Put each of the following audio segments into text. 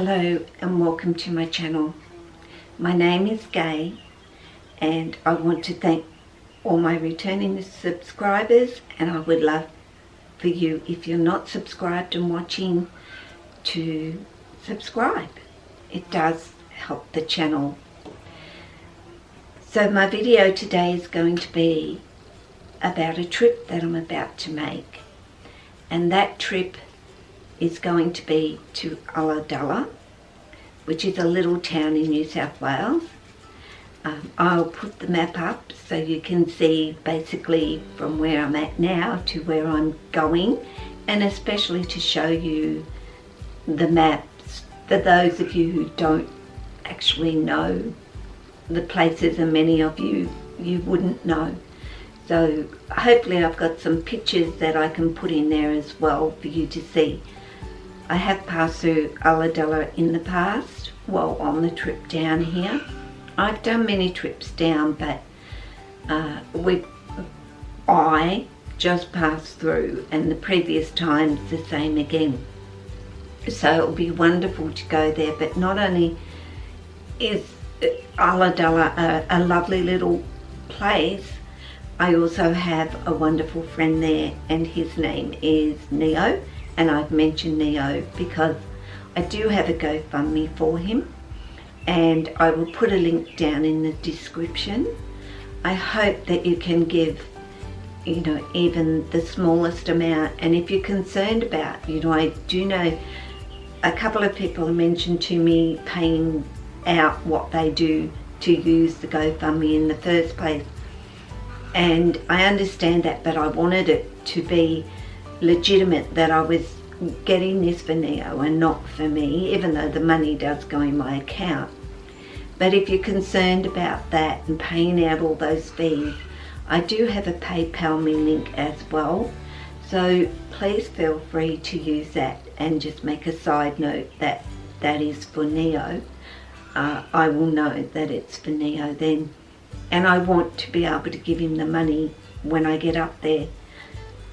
Hello and welcome to my channel. My name is Gay and I want to thank all my returning subscribers, and I would love for you, if you're not subscribed and watching, to subscribe. It does help the channel. So my video today is going to be about a trip that I'm about to make, and that trip is going to be to Ulladulla, which is a little town in New South Wales. I'll put the map up so you can see basically from where I'm at now to where I'm going, and especially to show you the maps for those of you who don't actually know the places, and many of you wouldn't know. So hopefully I've got some pictures that I can put in there as well for you to see. I have passed through Ulladulla in the past, well, on the trip down here. I've done many trips down, but I just passed through, and the previous time's the same again. So it'll be wonderful to go there. But not only is Ulladulla a lovely little place, I also have a wonderful friend there, and his name is Neo. And I've mentioned Neo because I do have a GoFundMe for him, and I will put a link down in the description. I hope that you can give, even the smallest amount. And if you're concerned about, I do know a couple of people have mentioned to me paying out what they do to use the GoFundMe in the first place. And I understand that, but I wanted it to be legitimate, that I was getting this for Neo and not for me, even though the money does go in my account. But if you're concerned about that and paying out all those fees, I do have a PayPal me link as well, so please feel free to use that. And just make a side note that that is for Neo. I will know that it's for Neo then, and I want to be able to give him the money when I get up there.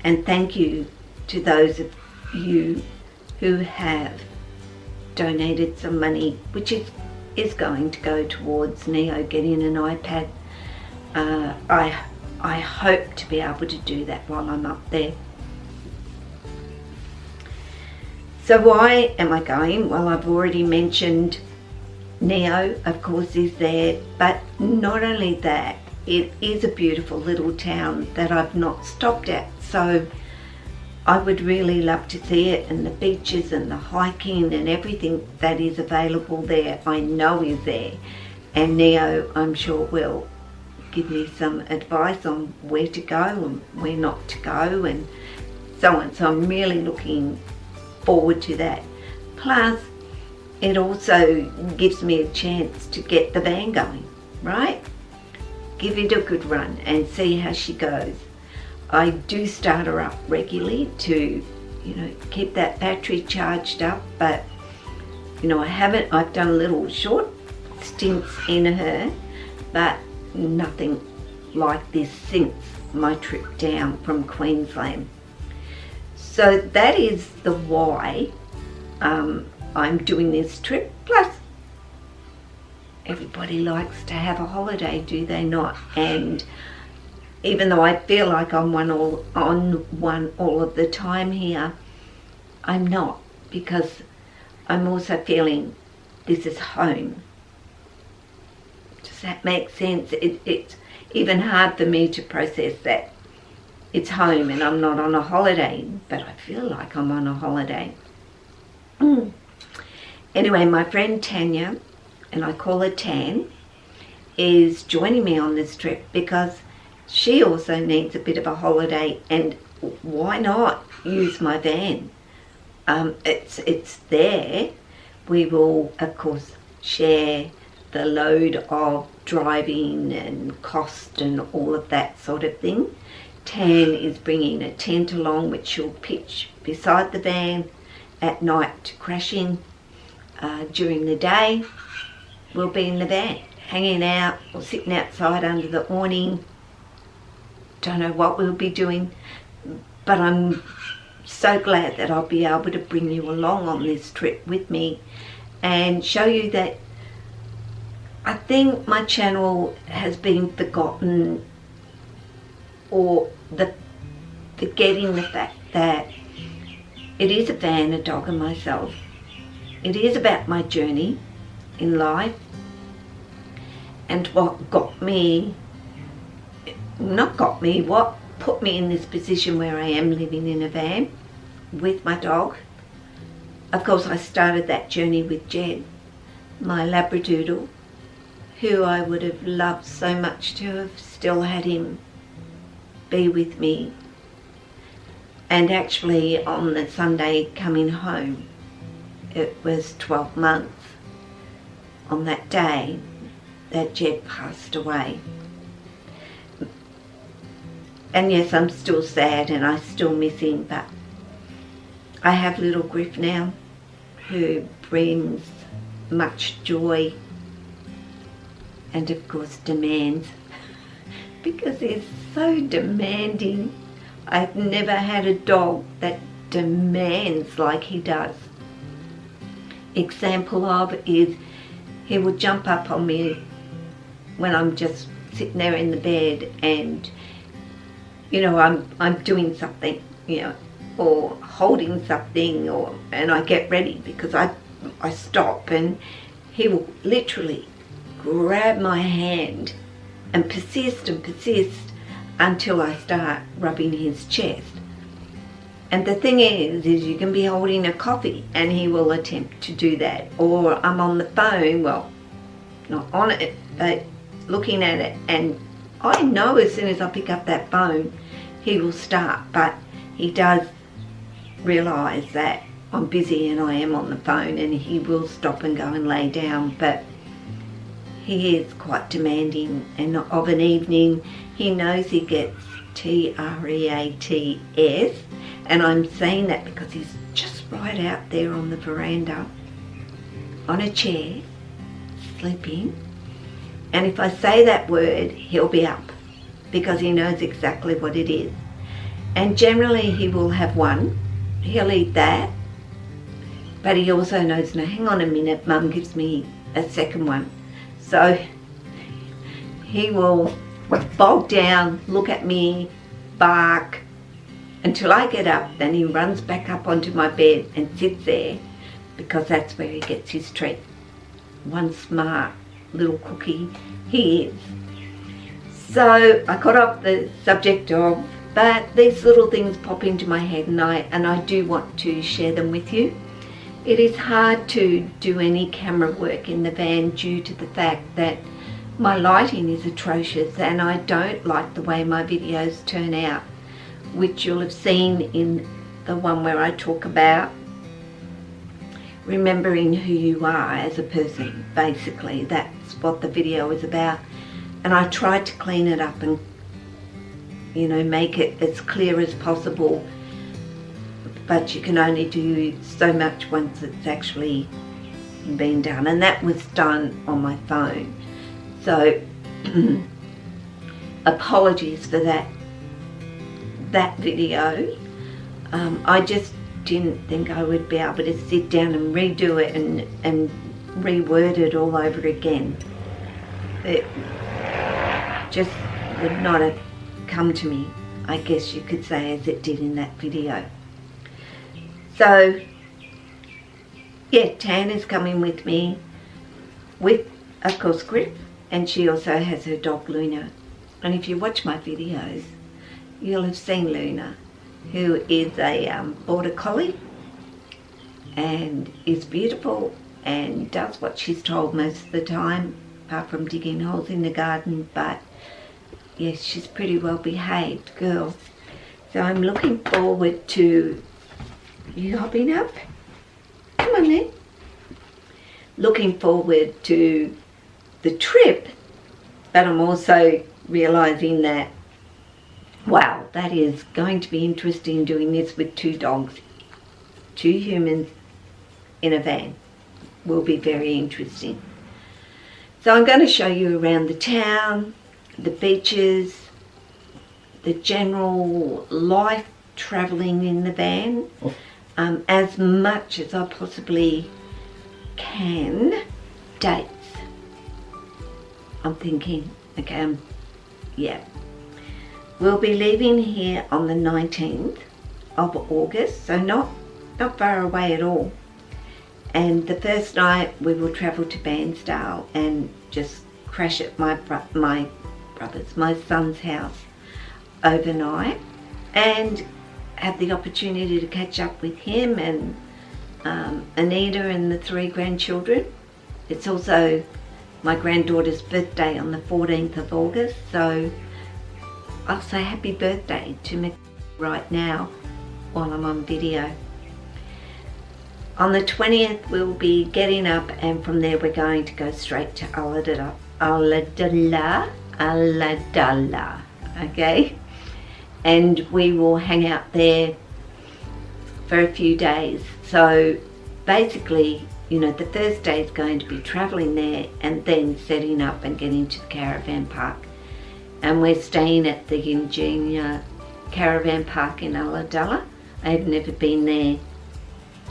And thank you to those of you who have donated some money, which is going to go towards Neo getting an iPad. I hope to be able to do that while I'm up there. So why am I going? Well, I've already mentioned Neo, of course, is there, but not only that, it is a beautiful little town that I've not stopped at, so I would really love to see it, and the beaches and the hiking and everything that is available there, I know is there. And Neo, I'm sure, will give me some advice on where to go and where not to go and so on. So I'm really looking forward to that. Plus, it also gives me a chance to get the van going, right? Give it a good run and see how she goes. I do start her up regularly to, keep that battery charged up, but, I've done little short stints in her, but nothing like this since my trip down from Queensland. So that is the why I'm doing this trip. Plus, everybody likes to have a holiday, do they not? And even though I feel like I'm on one all of the time here, I'm not, because I'm also feeling this is home. Does that make sense? It's even hard for me to process that it's home and I'm not on a holiday, but I feel like I'm on a holiday. Anyway, my friend Tanya, and I call her Tan, is joining me on this trip because she also needs a bit of a holiday, and why not use my van? It's there. We will, of course, share the load of driving and cost and all of that sort of thing. Tan is bringing a tent along, which she'll pitch beside the van at night to crash in. During the day, we'll be in the van, hanging out or sitting outside under the awning. Don't know what we'll be doing, but I'm so glad that I'll be able to bring you along on this trip with me and show you that I think my channel has been forgotten, or forgetting the fact that it is a van, a dog and myself. It is about my journey in life and what put me in this position where I am living in a van with my dog. Of course, I started that journey with Jed, my Labradoodle, who I would have loved so much to have still had him be with me. And actually on the Sunday coming home, it was 12 months on that day that Jed passed away. And yes, I'm still sad and I still miss him, but I have little Griff now, who brings much joy and of course demands, because he's so demanding. I've never had a dog that demands like he does. Example of is he will jump up on me when I'm just sitting there in the bed and I'm doing something, or holding something, and I get ready because I stop, and he will literally grab my hand and persist until I start rubbing his chest. And the thing is you can be holding a coffee and he will attempt to do that, or I'm on the phone, well, not on it, but looking at it, and I know as soon as I pick up that phone he will start, but he does realise that I'm busy and I am on the phone, and he will stop and go and lay down. But he is quite demanding, and of an evening he knows he gets TREATS, and I'm saying that because he's just right out there on the veranda on a chair sleeping, and if I say that word he'll be up because he knows exactly what it is. And generally he will have one, he'll eat that, but he also knows, no, hang on a minute, Mum gives me a second one. So he will bog down, look at me, bark until I get up. Then he runs back up onto my bed and sits there, because that's where he gets his treat. One smart little cookie he is. So I got off the subject of, but these little things pop into my head, and I do want to share them with you. It is hard to do any camera work in the van due to the fact that my lighting is atrocious, and I don't like the way my videos turn out, which you'll have seen in the one where I talk about remembering who you are as a person. Basically, that's what the video is about. And I tried to clean it up and make it as clear as possible, but you can only do so much once it's actually been done, and that was done on my phone. So apologies for that video. I just didn't think I would be able to sit down and redo it and reword it all over again. It just would not have come to me, I guess you could say, as it did in that video. So yeah, Tan is coming with me, with of course Griff, and she also has her dog Luna. And if you watch my videos, you'll have seen Luna, who is a border collie and is beautiful and does what she's told most of the time, apart from digging holes in the garden. But yes, she's pretty well behaved girl. So I'm looking forward to you hopping up. Come on then. Looking forward to the trip, but I'm also realising that, wow, that is going to be interesting, doing this with 2 dogs, 2 humans in a van. Will be very interesting. So I'm going to show you around the town, the beaches, the general life travelling in the van, as much as I possibly can dates. I'm thinking, okay, yeah. We'll be leaving here on the 19th of August, so not far away at all. And the first night we will travel to Bairnsdale and just crash at my son's house overnight, and have the opportunity to catch up with him and Anita and the 3 grandchildren. It's also my granddaughter's birthday on the 14th of August, so I'll say happy birthday to me right now while I'm on video. On the 20th we'll be getting up, and from there we're going to go straight to Ulladulla, okay? And we will hang out there for a few days. So basically, you know, the first day is going to be travelling there and then setting up and getting to the caravan park. And we're staying at the Ingenia Caravan Park in Ulladulla. I have never been there.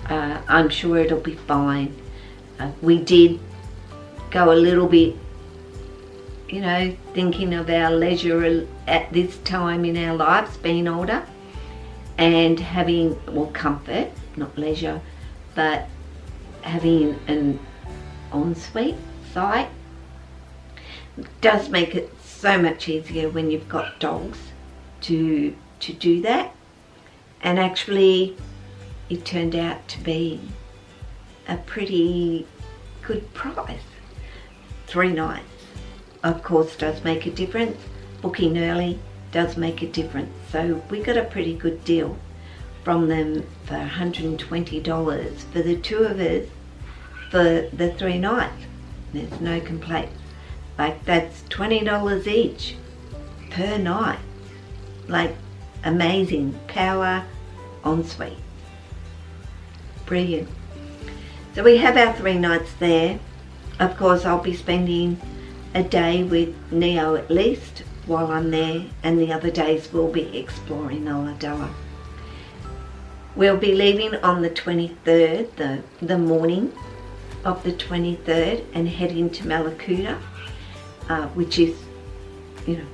I'm sure it'll be fine. We did go a little bit, you know, thinking of our leisure at this time in our lives, being older, and having, well, comfort, not leisure, but having an ensuite site does make it so much easier when you've got dogs to do that. And actually it turned out to be a pretty good price. 3 nights, of course, does make a difference. Booking early does make a difference. So we got a pretty good deal from them for $120 for the 2 of us for the 3 nights. There's no complaints. Like, that's $20 each per night. Like, amazing. Power ensuite. Brilliant. So we have our 3 nights there. Of course, I'll be spending a day with Neo at least while I'm there, and the other days we'll be exploring Ulladulla. We'll be leaving on the 23rd, the morning of the 23rd, and heading to Malakuta, which is, you know,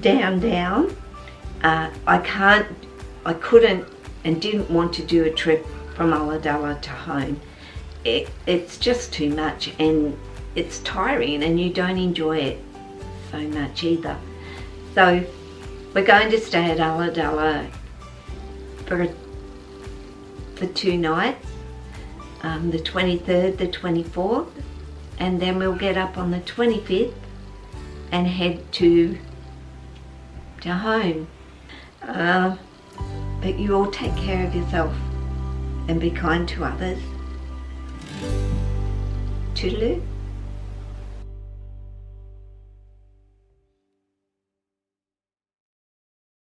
down. I couldn't and didn't want to do a trip from Ulladulla to home. It's just too much, and it's tiring, and you don't enjoy it so much either. So we're going to stay at Ulladulla for 2 nights, the 23rd, the 24th, and then we'll get up on the 25th and head to home. But you all take care of yourself and be kind to others. Toodaloo.